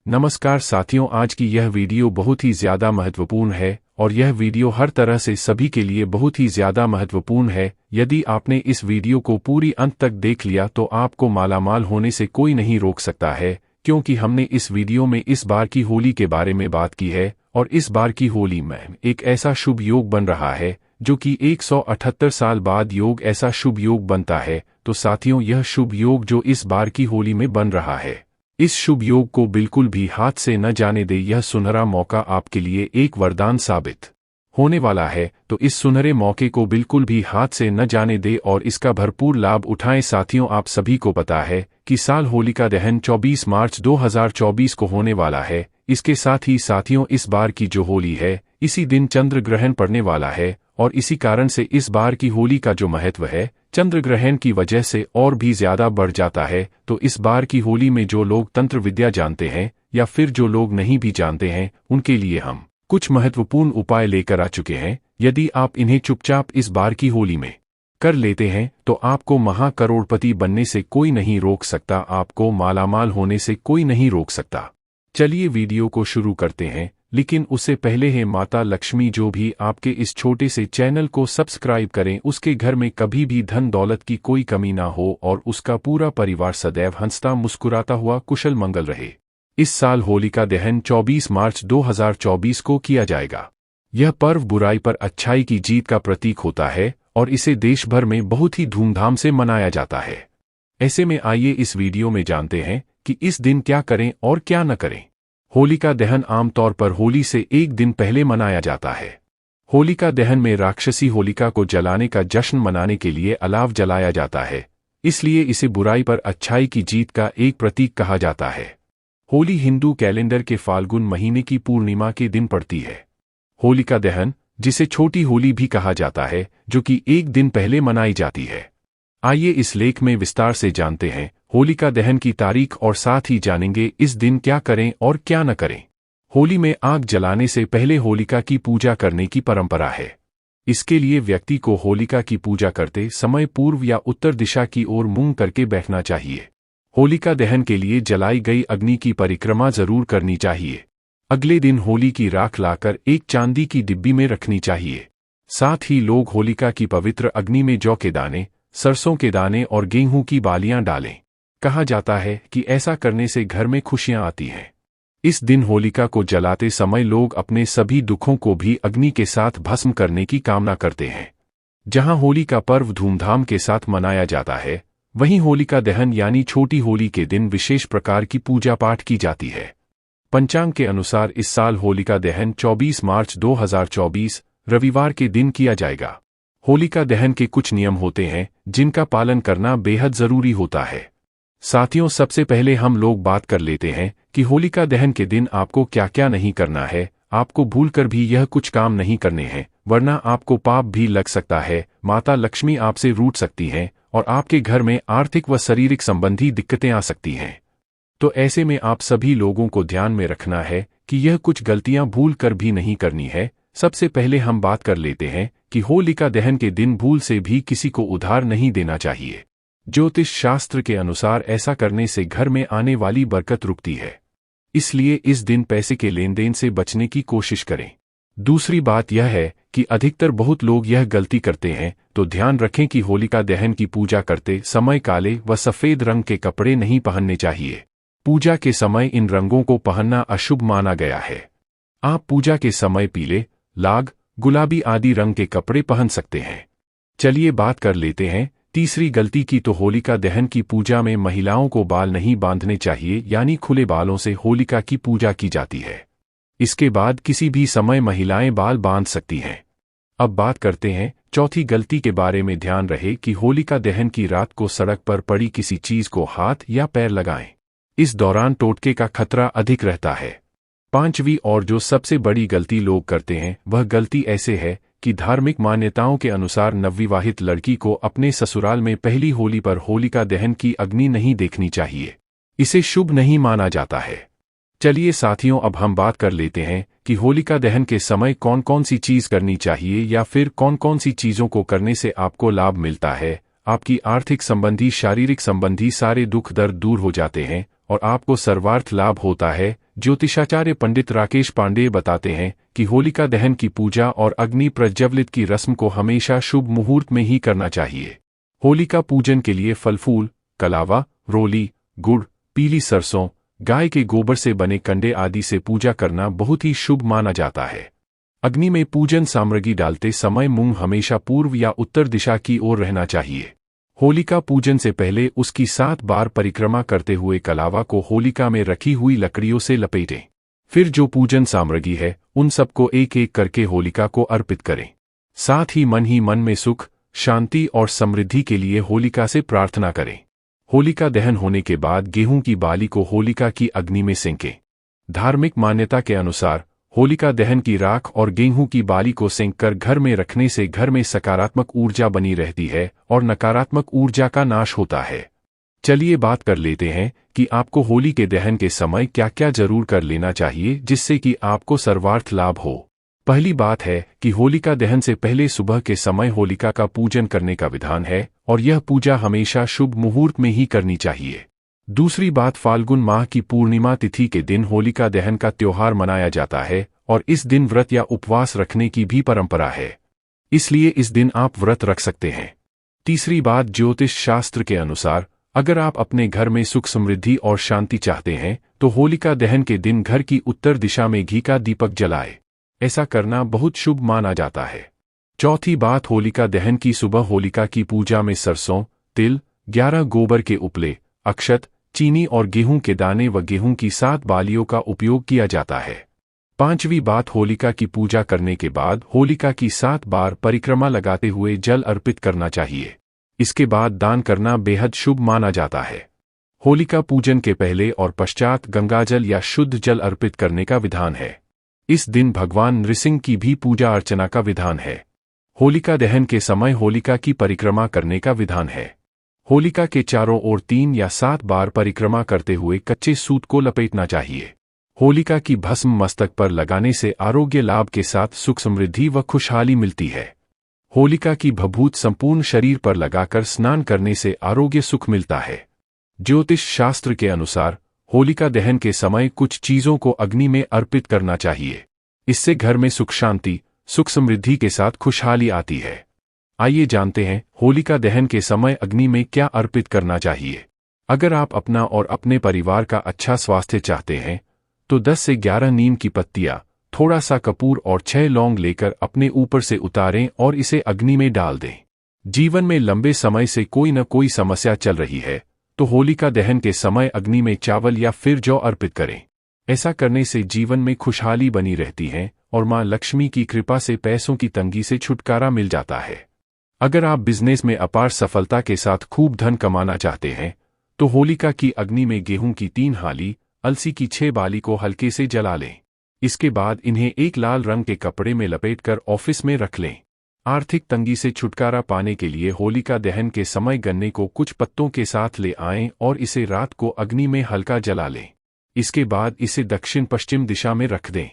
नमस्कार साथियों, आज की यह वीडियो बहुत ही ज़्यादा महत्वपूर्ण है और यह वीडियो हर तरह से सभी के लिए बहुत ही ज़्यादा महत्वपूर्ण है। यदि आपने इस वीडियो को पूरी अंत तक देख लिया तो आपको मालामाल होने से कोई नहीं रोक सकता है, क्योंकि हमने इस वीडियो में इस बार की होली के बारे में बात की है और इस बार की होली में एक ऐसा शुभ योग बन रहा है जो कि 178 साल बाद योग ऐसा शुभ योग बनता है। तो साथियों, यह शुभ योग जो इस बार की होली में बन रहा है, इस शुभ योग को बिल्कुल भी हाथ से न जाने दे। यह सुनहरा मौका आपके लिए एक वरदान साबित होने वाला है, तो इस सुनहरे मौके को बिल्कुल भी हाथ से न जाने दे और इसका भरपूर लाभ उठाएं। साथियों, आप सभी को पता है कि साल होलिका दहन 24 मार्च 2024 को होने वाला है। इसके साथ ही साथियों, इस बार की जो होली है, इसी दिन चंद्र ग्रहण पड़ने वाला है और इसी कारण से इस बार की होली का जो महत्व है चंद्र ग्रहण की वजह से और भी ज्यादा बढ़ जाता है। तो इस बार की होली में जो लोग तंत्र विद्या जानते हैं या फिर जो लोग नहीं भी जानते हैं, उनके लिए हम कुछ महत्वपूर्ण उपाय लेकर आ चुके हैं। यदि आप इन्हें चुपचाप इस बार की होली में कर लेते हैं तो आपको महाकरोड़पति बनने से कोई नहीं रोक सकता, आपको मालामाल होने से कोई नहीं रोक सकता। चलिए वीडियो को शुरू करते हैं, लेकिन उससे पहले है माता लक्ष्मी जो भी आपके इस छोटे से चैनल को सब्सक्राइब करें, उसके घर में कभी भी धन दौलत की कोई कमी ना हो और उसका पूरा परिवार सदैव हंसता मुस्कुराता हुआ कुशल मंगल रहे। इस साल होलिका दहन 24 मार्च 2024 को किया जाएगा। यह पर्व बुराई पर अच्छाई की जीत का प्रतीक होता है और इसे देश भर में बहुत ही धूमधाम से मनाया जाता है। ऐसे में आइए इस वीडियो में जानते हैं कि इस दिन क्या करें और क्या न करें। होलिका दहन आमतौर पर होली से एक दिन पहले मनाया जाता है। होलिका दहन में राक्षसी होलिका को जलाने का जश्न मनाने के लिए अलाव जलाया जाता है, इसलिए इसे बुराई पर अच्छाई की जीत का एक प्रतीक कहा जाता है। होली हिंदू कैलेंडर के फाल्गुन महीने की पूर्णिमा के दिन पड़ती है। होलिका दहन, जिसे छोटी होली भी कहा जाता है, जो कि एक दिन पहले मनाई जाती है। आइए इस लेख में विस्तार से जानते हैं होलिका दहन की तारीख और साथ ही जानेंगे इस दिन क्या करें और क्या न करें। होली में आग जलाने से पहले होलिका की पूजा करने की परंपरा है। इसके लिए व्यक्ति को होलिका की पूजा करते समय पूर्व या उत्तर दिशा की ओर मुंह करके बैठना चाहिए। होलिका दहन के लिए जलाई गई अग्नि की परिक्रमा जरूर करनी चाहिए। अगले दिन होली की राख लाकर एक चांदी की डिब्बी में रखनी चाहिए। साथ ही लोग होलिका की पवित्र अग्नि में जौ के दाने, सरसों के दाने और गेहूं की बालियां डालें। कहा जाता है कि ऐसा करने से घर में खुशियां आती हैं। इस दिन होलिका को जलाते समय लोग अपने सभी दुखों को भी अग्नि के साथ भस्म करने की कामना करते हैं। जहां होली का पर्व धूमधाम के साथ मनाया जाता है, वहीं होलिका दहन यानी छोटी होली के दिन विशेष प्रकार की पूजा पाठ की जाती है। पंचांग के अनुसार इस साल होलिका दहन 24 मार्च 2024 रविवार के दिन किया जाएगा। होलिका दहन के कुछ नियम होते हैं जिनका पालन करना बेहद जरूरी होता है। साथियों, सबसे पहले हम लोग बात कर लेते हैं कि होलिका दहन के दिन आपको क्या क्या नहीं करना है। आपको भूलकर भी यह कुछ काम नहीं करने हैं, वरना आपको पाप भी लग सकता है। माता लक्ष्मी आपसे रूठ सकती हैं और आपके घर में आर्थिक व शारीरिक संबंधी दिक्कतें आ सकती हैं। तो ऐसे में आप सभी लोगों को ध्यान में रखना है कि यह कुछ गलतियां भूल कर भी नहीं करनी है। सबसे पहले हम बात कर लेते हैं कि होलिका दहन के दिन भूल से भी किसी को उधार नहीं देना चाहिए। ज्योतिष शास्त्र के अनुसार ऐसा करने से घर में आने वाली बरकत रुकती है, इसलिए इस दिन पैसे के लेन देन से बचने की कोशिश करें। दूसरी बात यह है कि अधिकतर बहुत लोग यह गलती करते हैं, तो ध्यान रखें कि होलिका दहन की पूजा करते समय काले व सफेद रंग के कपड़े नहीं पहनने चाहिए। पूजा के समय इन रंगों को पहनना अशुभ माना गया है। आप पूजा के समय पीले, लाल, गुलाबी आदि रंग के कपड़े पहन सकते हैं। चलिए बात कर लेते हैं तीसरी गलती की। तो होलिका दहन की पूजा में महिलाओं को बाल नहीं बांधने चाहिए, यानी खुले बालों से होलिका की पूजा की जाती है। इसके बाद किसी भी समय महिलाएं बाल बांध सकती हैं। अब बात करते हैं चौथी गलती के बारे में। ध्यान रहे कि होलिका दहन की रात को सड़क पर पड़ी किसी चीज को हाथ या पैर लगाएं। इस दौरान टोटके का खतरा अधिक रहता है। पांचवी और जो सबसे बड़ी गलती लोग करते हैं, वह गलती ऐसे है कि धार्मिक मान्यताओं के अनुसार नवविवाहित लड़की को अपने ससुराल में पहली होली पर होलिका दहन की अग्नि नहीं देखनी चाहिए। इसे शुभ नहीं माना जाता है। चलिए साथियों, अब हम बात कर लेते हैं कि होलिका दहन के समय कौन कौन सी चीज करनी चाहिए या फिर कौन कौन सी चीजों को करने से आपको लाभ मिलता है। आपकी आर्थिक संबंधी, शारीरिक संबंधी सारे दुख दर्द दूर हो जाते हैं और आपको सर्वार्थ लाभ होता है। ज्योतिषाचार्य पंडित राकेश पांडेय बताते हैं कि होलिका दहन की पूजा और अग्नि प्रज्वलित की रस्म को हमेशा शुभ मुहूर्त में ही करना चाहिए। होलिका पूजन के लिए फल फूल, कलावा, रोली, गुड़, पीली सरसों, गाय के गोबर से बने कंडे आदि से पूजा करना बहुत ही शुभ माना जाता है। अग्नि में पूजन सामग्री डालते समय मुंह हमेशा पूर्व या उत्तर दिशा की ओर रहना चाहिए। होलिका पूजन से पहले उसकी 7 बार परिक्रमा करते हुए कलावा को होलिका में रखी हुई लकड़ियों से लपेटें। फिर जो पूजन सामग्री है उन सबको एक एक करके होलिका को अर्पित करें। साथ ही मन में सुख, शांति और समृद्धि के लिए होलिका से प्रार्थना करें। होलिका दहन होने के बाद गेहूं की बाली को होलिका की अग्नि में सेंकें। धार्मिक मान्यता के अनुसार होलिका दहन की राख और गेहूं की बाली को सेंककर घर में रखने से घर में सकारात्मक ऊर्जा बनी रहती है और नकारात्मक ऊर्जा का नाश होता है। चलिए बात कर लेते हैं कि आपको होली के दहन के समय क्या क्या जरूर कर लेना चाहिए जिससे कि आपको सर्वार्थ लाभ हो। पहली बात है कि होलिका दहन से पहले सुबह के समय होलिका का पूजन करने का विधान है और यह पूजा हमेशा शुभ मुहूर्त में ही करनी चाहिए। दूसरी बात, फाल्गुन माह की पूर्णिमा तिथि के दिन होलिका दहन का त्योहार मनाया जाता है और इस दिन व्रत या उपवास रखने की भी परंपरा है, इसलिए इस दिन आप व्रत रख सकते हैं। तीसरी बात, ज्योतिष शास्त्र के अनुसार अगर आप अपने घर में सुख समृद्धि और शांति चाहते हैं तो होलिका दहन के दिन घर की उत्तर दिशा में घी का दीपक जलाएं। ऐसा करना बहुत शुभ माना जाता है। चौथी बात, होलिका दहन की सुबह होलिका की पूजा में सरसों, तिल, 11 गोबर के उपले, अक्षत, चीनी और गेहूं के दाने व गेहूं की 7 बालियों का उपयोग किया जाता है। पांचवी बात, होलिका की पूजा करने के बाद होलिका की 7 बार परिक्रमा लगाते हुए जल अर्पित करना चाहिए। इसके बाद दान करना बेहद शुभ माना जाता है। होलिका पूजन के पहले और पश्चात गंगाजल या शुद्ध जल अर्पित करने का विधान है। इस दिन भगवान नृसिंह की भी पूजा अर्चना का विधान है। होलिका दहन के समय होलिका की परिक्रमा करने का विधान है। होलिका के चारों ओर 3 या 7 बार परिक्रमा करते हुए कच्चे सूत को लपेटना चाहिए। होलिका की भस्म मस्तक पर लगाने से आरोग्य लाभ के साथ सुख समृद्धि व खुशहाली मिलती है। होलिका की भभूत संपूर्ण शरीर पर लगाकर स्नान करने से आरोग्य सुख मिलता है। ज्योतिष शास्त्र के अनुसार होलिका दहन के समय कुछ चीजों को अग्नि में अर्पित करना चाहिए। इससे घर में सुख शांति, सुख समृद्धि के साथ खुशहाली आती है। आइए जानते हैं होलिका दहन के समय अग्नि में क्या अर्पित करना चाहिए। अगर आप अपना और अपने परिवार का अच्छा स्वास्थ्य चाहते हैं तो 10 से 11 नीम की पत्तियां, थोड़ा सा कपूर और 6 लौंग लेकर अपने ऊपर से उतारें और इसे अग्नि में डाल दें। जीवन में लंबे समय से कोई न कोई समस्या चल रही है तो होलिका दहन के समय अग्नि में चावल या फिर जौ अर्पित करें। ऐसा करने से जीवन में खुशहाली बनी रहती है और मां लक्ष्मी की कृपा से पैसों की तंगी से छुटकारा मिल जाता है। अगर आप बिजनेस में अपार सफलता के साथ खूब धन कमाना चाहते हैं तो होलिका की अग्नि में गेहूं की 3 हाली, अलसी की 6 बाली को हल्के से जला लें। इसके बाद इन्हें एक लाल रंग के कपड़े में लपेटकर ऑफिस में रख लें। आर्थिक तंगी से छुटकारा पाने के लिए होलिका दहन के समय गन्ने को कुछ पत्तों के साथ ले आएं और इसे रात को अग्नि में हल्का जला लें। इसके बाद इसे दक्षिण पश्चिम दिशा में रख दें।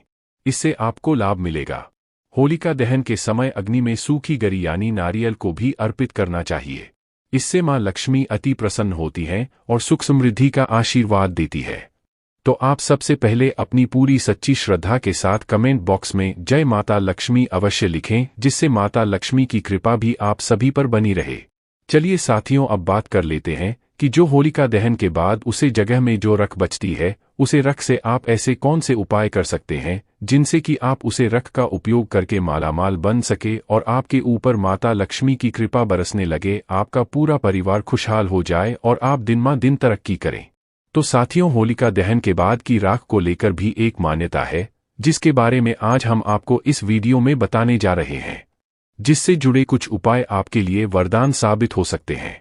इससे आपको लाभ मिलेगा। होलिका दहन के समय अग्नि में सूखी गरी यानी नारियल को भी अर्पित करना चाहिए। इससे मां लक्ष्मी अति प्रसन्न होती हैं और सुख समृद्धि का आशीर्वाद देती है। तो आप सबसे पहले अपनी पूरी सच्ची श्रद्धा के साथ कमेंट बॉक्स में जय माता लक्ष्मी अवश्य लिखें, जिससे माता लक्ष्मी की कृपा भी आप सभी पर बनी रहे। चलिए साथियों, अब बात कर लेते हैं कि जो होलिका दहन के बाद उसे जगह में जो रख बचती है, उसे रख से आप ऐसे कौन से उपाय कर सकते हैं जिनसे कि आप उसे रख का उपयोग करके मालामाल बन सके और आपके ऊपर माता लक्ष्मी की कृपा बरसने लगे, आपका पूरा परिवार खुशहाल हो जाए और आप दिन-ब-दिन तरक्की करें। तो साथियों, होलिका दहन के बाद की राख को लेकर भी एक मान्यता है जिसके बारे में आज हम आपको इस वीडियो में बताने जा रहे हैं, जिससे जुड़े कुछ उपाय आपके लिए वरदान साबित हो सकते हैं।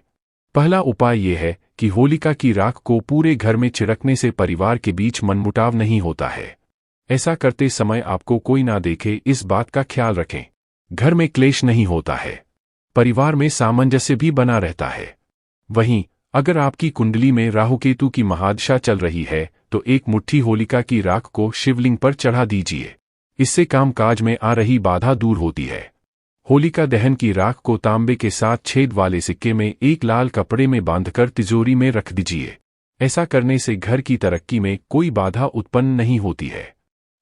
पहला उपाय यह है कि होलिका की राख को पूरे घर में छिड़कने से परिवार के बीच मनमुटाव नहीं होता है। ऐसा करते समय आपको कोई ना देखे, इस बात का ख्याल रखें। घर में क्लेश नहीं होता है, परिवार में सामंजस्य भी बना रहता है। वहीं अगर आपकी कुंडली में राहु केतु की महादशा चल रही है तो एक मुट्ठी होलिका की राख को शिवलिंग पर चढ़ा दीजिए। इससे कामकाज में आ रही बाधा दूर होती है। होलिका दहन की राख को तांबे के साथ छेद वाले सिक्के में एक लाल कपड़े में बांधकर तिजोरी में रख दीजिए। ऐसा करने से घर की तरक्की में कोई बाधा उत्पन्न नहीं होती है।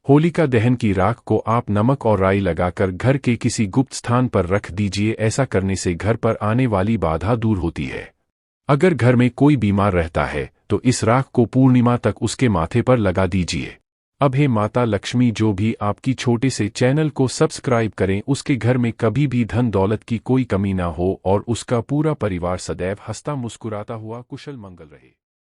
होलिका दहन की राख को आप नमक और राई लगाकर घर के किसी गुप्त स्थान पर रख दीजिए। ऐसा करने से घर पर आने वाली बाधा दूर होती है। अगर घर में कोई बीमार रहता है तो इस राख को पूर्णिमा तक उसके माथे पर लगा दीजिए। अब हे माता लक्ष्मी, जो भी आपकी छोटे से चैनल को सब्सक्राइब करें उसके घर में कभी भी धन दौलत की कोई कमी ना हो और उसका पूरा परिवार सदैव हंसता मुस्कुराता हुआ कुशल मंगल रहे।